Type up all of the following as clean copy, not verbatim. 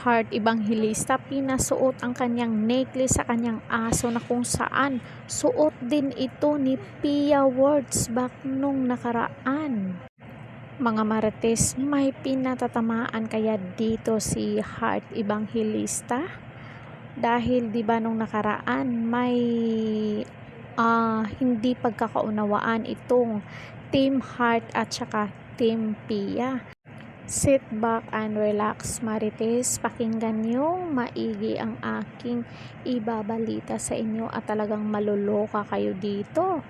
Heart Evangelista, pinasuot ang kanyang necklace sa kanyang aso na kung saan suot din ito ni Pia Wurtzbach nung nakaraan. Mga marites, may pinatatamaan kaya dito si Heart Evangelista? Dahil di ba nung nakaraan may hindi pagkakaunawaan itong Team Heart at saka Team Pia. Sit back and relax, marites. Pakinggan nyo maigi ang aking ibabalita sa inyo at talagang maluloka kayo dito.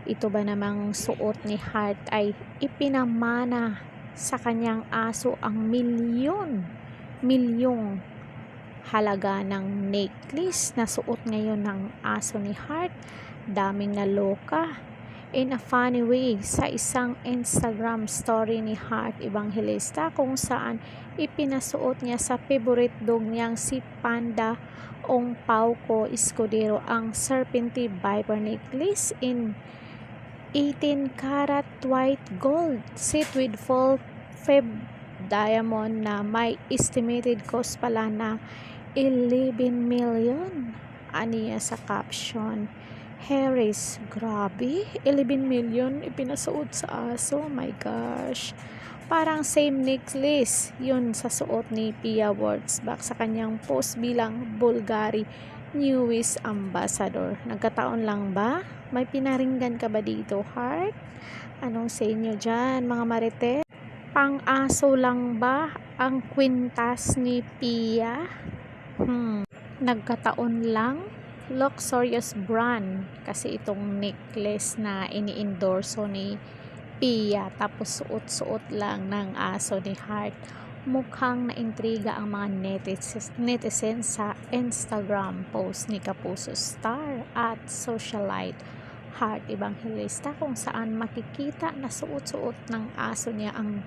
Ito ba namang suot ni Heart ay ipinamana sa kanyang aso ang milyong halaga ng necklace na suot ngayon ng aso ni Heart. Daming naloka. In a funny way, sa isang Instagram story ni Heart Evangelista kung saan ipinasuot niya sa favorite dog niyang si Panda Ong Pauco Escudero ang Serpente Viper necklace in 18 karat white gold set with full feb diamond na may estimated cost pala na 11 million. Aniya sa caption, Harris, grabe, 11 million ipinasuot sa aso. Oh my gosh. Parang same necklace yun sa suot ni Pia Wurtzbach sa kanyang post bilang Bulgari newest ambassador. Nagkataon lang ba? May pinaringgan ka ba dito, Heart? Anong sa inyo dyan, mga marite? Pang-aso lang ba ang kwintas ni Pia? Nagkataon lang? Luxurious brand kasi itong necklace na ini-endorso ni Pia tapos suot-suot lang ng aso ni Heart. Mukhang naintriga ang mga netizens sa Instagram post ni Kapuso Star at socialite Heart Evangelista kung saan makikita na suot-suot ng aso niya ang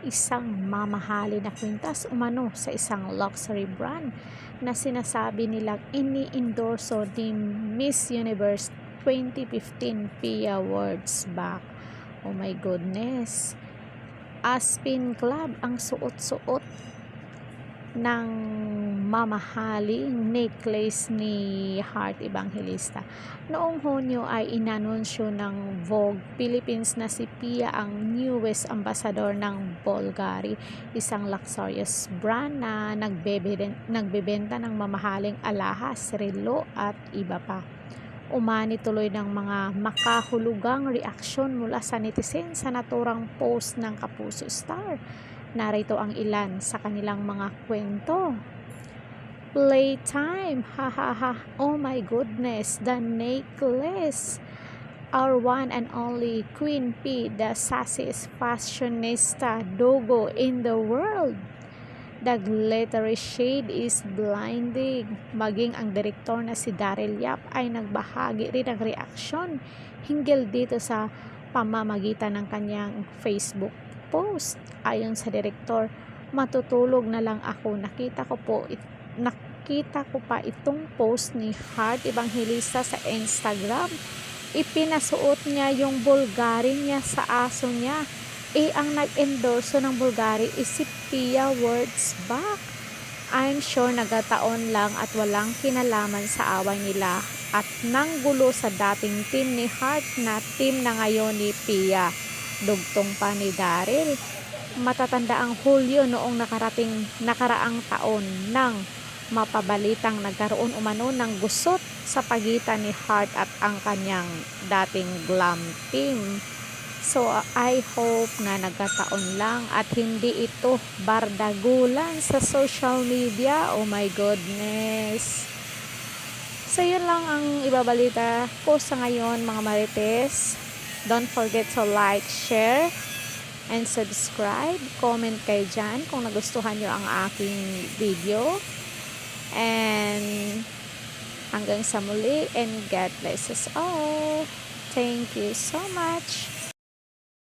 isang mamahali na kwintas umano sa isang luxury brand na sinasabi nilang ini-endorso ni Miss Universe 2015 Pia Wurtzbach. Oh my goodness. Aspen Club ang suot-suot ng mamahaling necklace ni Heart Evangelista. Noong Hunyo ay inanunsyo ng Vogue Philippines na si Pia ang newest ambassador ng Bulgari, isang luxurious brand na nagbebenta ng mamahaling alahas, relo at iba pa. Umani tuloy ng mga makahulugang reaksyon mula sa netizen sa naturang post ng Kapuso Star. Narito ang ilan sa kanilang mga kwento. Playtime, hahaha, oh my goodness, the necklace. Our one and only Queen P, the sassiest fashionista dogo in the world. The glittery shade is blinding. Maging ang direktor na si Daryl Yap ay nagbahagi rin ng reaksyon hinggil dito sa pamamagitan ng kanyang Facebook post. Ayon sa direktor, matutulog na lang ako. Nakita ko pa itong post ni Heart Evangelista sa Instagram. Ipinasuot niya yung Bulgari niya sa aso niya. Ang nag-endorso ng Bulgari is si Pia Wurtzbach. I'm sure nagkataon lang at walang kinalaman sa away nila at nanggulo sa dating team ni Heart na team na ngayon ni Pia. Dugtong pa ni Daryl. Matatanda ang Hulyo noong nakaraang taon nang mapabalitang nagkaroon umano ng gusot sa pagitan ni Heart at ang kanyang dating glam team. So I hope na nagkataon lang at hindi ito bardagulan sa social media. Oh my goodness. So yun lang ang ibabalita ko sa ngayon, mga marites. Don't forget to like, share, and subscribe. Comment kayo dyan kung nagustuhan nyo ang aking video. And hanggang sa muli, and God bless us all. Thank you so much.